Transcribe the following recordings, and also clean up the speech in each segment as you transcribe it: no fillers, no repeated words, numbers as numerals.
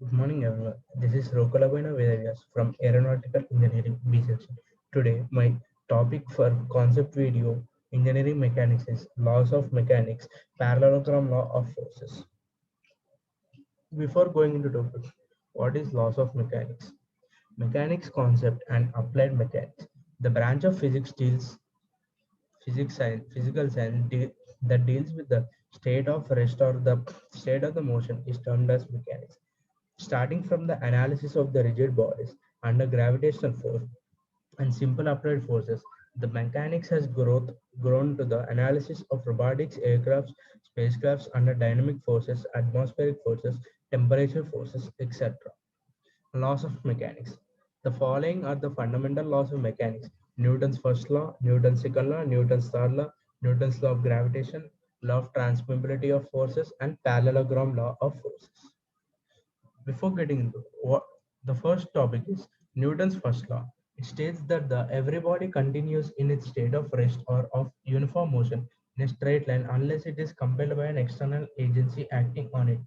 Good morning, everyone. This is Rokalabina Vedas from Aeronautical Engineering B section. Today, my topic for concept video engineering mechanics is laws of mechanics, parallelogram law of forces. Before going into topic, what is laws of mechanics? Mechanics concept and applied mechanics. The branch of physics deals physical science that deals with the state of rest or the state of the motion is termed as mechanics. Starting from the analysis of the rigid bodies under gravitational force and simple applied forces, the mechanics has grown to the analysis of robotics, aircrafts, spacecrafts under dynamic forces, atmospheric forces, temperature forces, etc. Laws of mechanics. The following are the fundamental laws of mechanics: Newton's first law, Newton's second law, Newton's third law, Newton's law of gravitation, law of transmissibility of forces, and parallelogram law of forces. Before getting into what the first topic is Newton's first law. It states that the every body continues in its state of rest or of uniform motion in a straight line unless it is compelled by an external agency acting on it.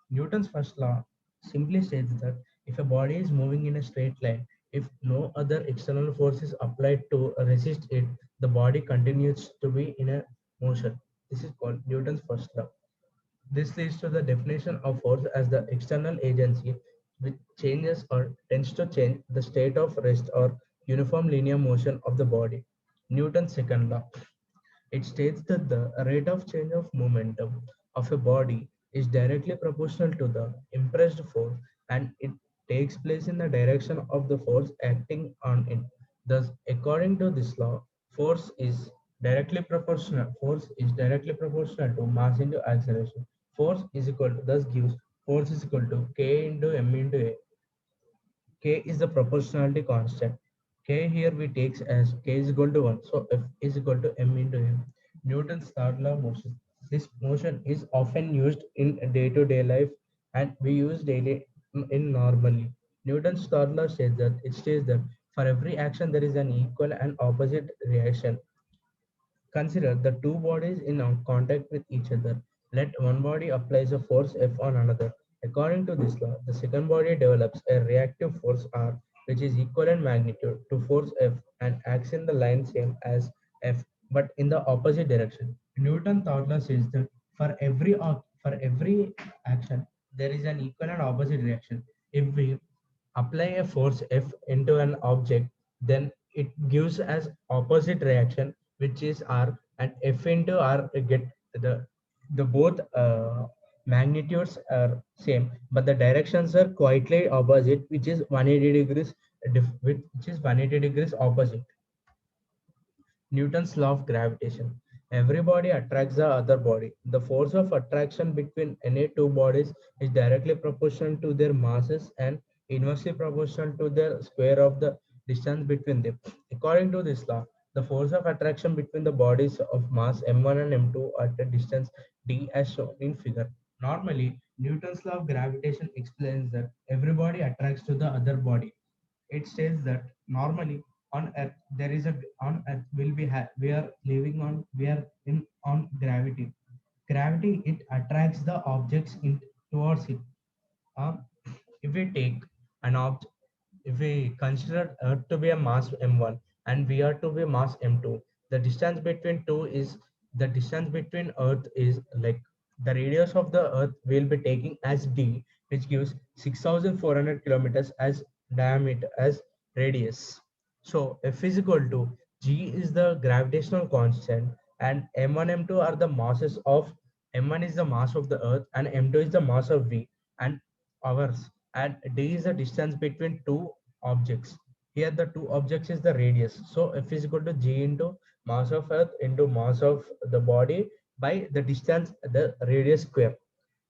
Newton's first law simply states that if a body is moving in a straight line, if no other external force is applied to resist it, the body continues to be in a motion. This is called Newton's first law. This leads to the definition of force as the external agency which changes or tends to change the state of rest or uniform linear motion of the body. Newton's second law. It states that the rate of change of momentum of a body is directly proportional to the impressed force and it takes place in the direction of the force acting on it. Thus, according to this law, force is directly proportional to mass into acceleration. Force is equal to thus gives force is equal to K into M into A. K is the proportionality constant. K here we take as K is equal to 1. So F is equal to M into M. Newton's third law of motion. This motion is often used in day-to-day life and we use daily in normally. Newton's third law states that for every action there is an equal and opposite reaction. Consider the two bodies in contact with each other. Let one body applies a force F on another. According to this law, the second body develops a reactive force R, which is equal in magnitude to force F and acts in the line same as F, but in the opposite direction. Newton thought law says that for every action, there is an equal and opposite reaction. If we apply a force F into an object, then it gives as opposite reaction, which is R, and F into R get the both magnitudes are same, but the directions are quietly opposite, which is 180 degrees which is 180 degrees opposite. Newton's law of gravitation. Every body attracts the other body. The force of attraction between any two bodies is directly proportional to their masses and inversely proportional to the square of the distance between them. According to this law, the force of attraction between the bodies of mass m1 and m2 at a distance d as shown in figure. Normally, Newton's law of gravitation explains that every body attracts to the other body. It says that normally on earth there is a on earth will be we are living on we are in on gravity it attracts the objects in towards it. um, if we take an object, if we consider earth to be a mass m1 and we are to be mass m2, the distance between two is the distance between earth is like the radius of the earth will be taking as d, which gives 6400 kilometers as diameter as radius. So F is equal to G is the gravitational constant and M1 M2 are the masses of M1 is the mass of the earth and M2 is the mass of V and ours, and D is the distance between two objects. Here the two objects is the radius. So F is equal to G into mass of earth into mass of the body by the distance the radius square.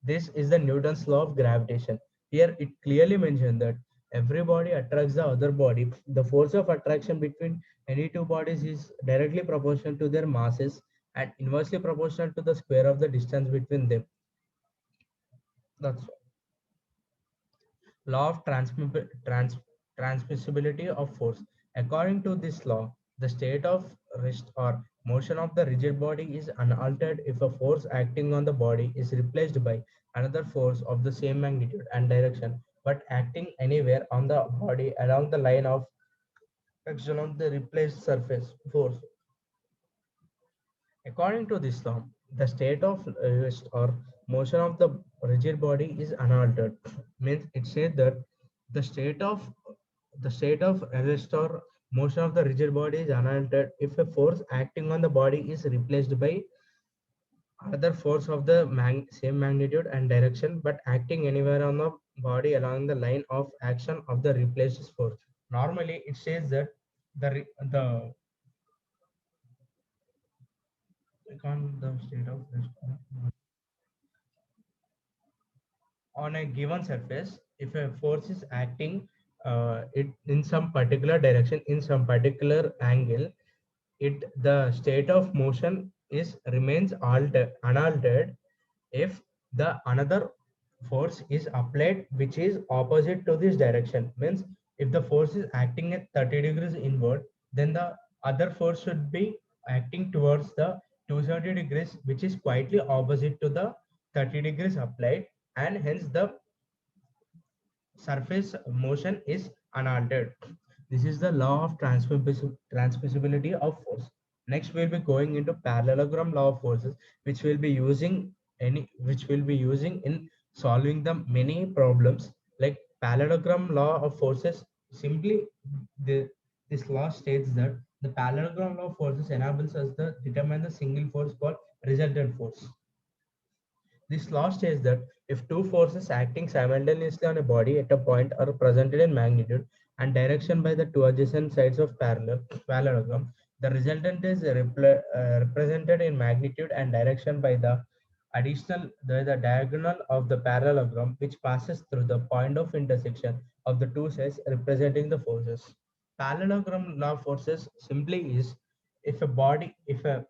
This is the Newton's law of gravitation. Here it clearly mentioned that every body attracts the other body. The force of attraction between any two bodies is directly proportional to their masses and inversely proportional to the square of the distance between them. That's law of transmissibility of force. According to this law, the state of rest or motion of the rigid body is unaltered if a force acting on the body is replaced by another force of the same magnitude and direction but acting anywhere on the body along the line of action of the replaced surface force. According to this law, the state of rest or motion of the rigid body is unaltered. Means it says that the state of rest or motion of the rigid body is unaltered if a force acting on the body is replaced by other force of the same magnitude and direction, but acting anywhere on the body along the line of action of the replaced force. Normally, it says that the on the state of rest on a given surface, if a force is acting it in some particular direction in some particular angle, it the state of motion is remains unaltered if the another force is applied which is opposite to this direction. Means if the force is acting at 30 degrees inward, then the other force should be acting towards the 270 degrees, which is quietly opposite to the 30 degrees applied, and hence the surface motion is unaltered. This is the law of transmissibility of force. Next, we'll be going into parallelogram law of forces, which will be using in solving the many problems. Like parallelogram law of forces, simply the, this law states that the parallelogram law of forces enables us to determine the single force called resultant force. This law states that if two forces acting simultaneously on a body at a point are presented in magnitude and direction by the two adjacent sides of parallelogram, the resultant is represented in magnitude and direction by the diagonal of the parallelogram, which passes through the point of intersection of the two sides representing the forces. Parallelogram law of forces simply is if a body if a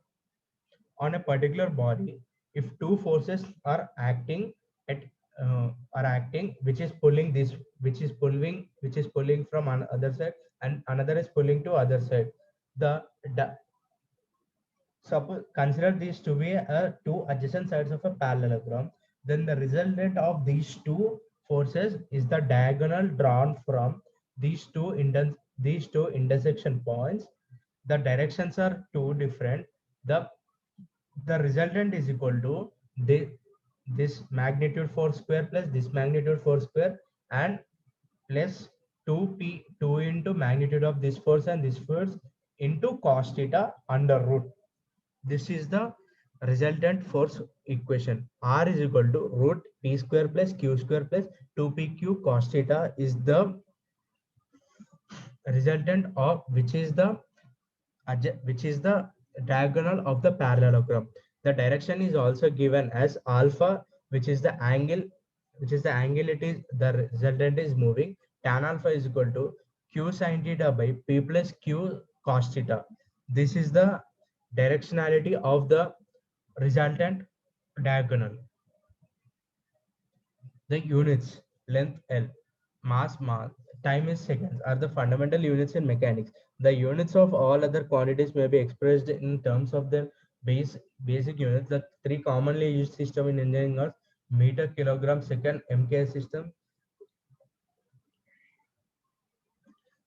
on a particular body, if two forces at are acting, which is pulling from other side and another is pulling to other side, the, the suppose consider these to be two adjacent sides of a parallelogram, then the resultant of these two forces is the diagonal drawn from these two intersection points. The directions are two different. The the resultant is equal to the, this magnitude force square plus this magnitude force square and plus 2 into magnitude of this force and this force into cos theta under root. This is the resultant force equation. R is equal to root p square plus q square plus 2pq cos theta is the resultant of which is the diagonal of the parallelogram. The direction is also given as alpha, which is the angle, it is the resultant is moving. Tan alpha is equal to q sin theta by p plus q cos theta. This is the directionality of the resultant diagonal. The units length L, mass, time is seconds are the fundamental units in mechanics. The units of all other quantities may be expressed in terms of their basic units. The three commonly used system in engineering are meter, kilogram, second, MK system,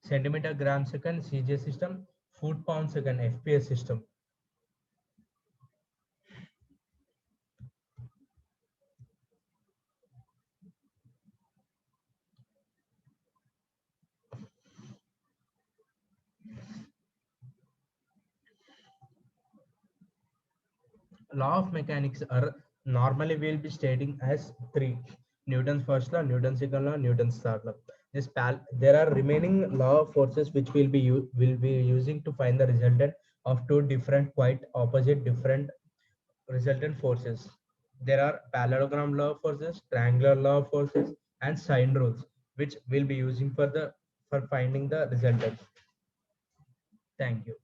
centimeter, gram, second, CJ system, foot, pound, second, FPS system. Law of mechanics are normally will be stating as three: Newton's first law, Newton's second law, Newton's third law. There are remaining law of forces which will be using to find the resultant of two different, quite opposite, different resultant forces. There are parallelogram law of forces, triangular law of forces, and sine rules, which we'll be using for finding the resultant. Thank you.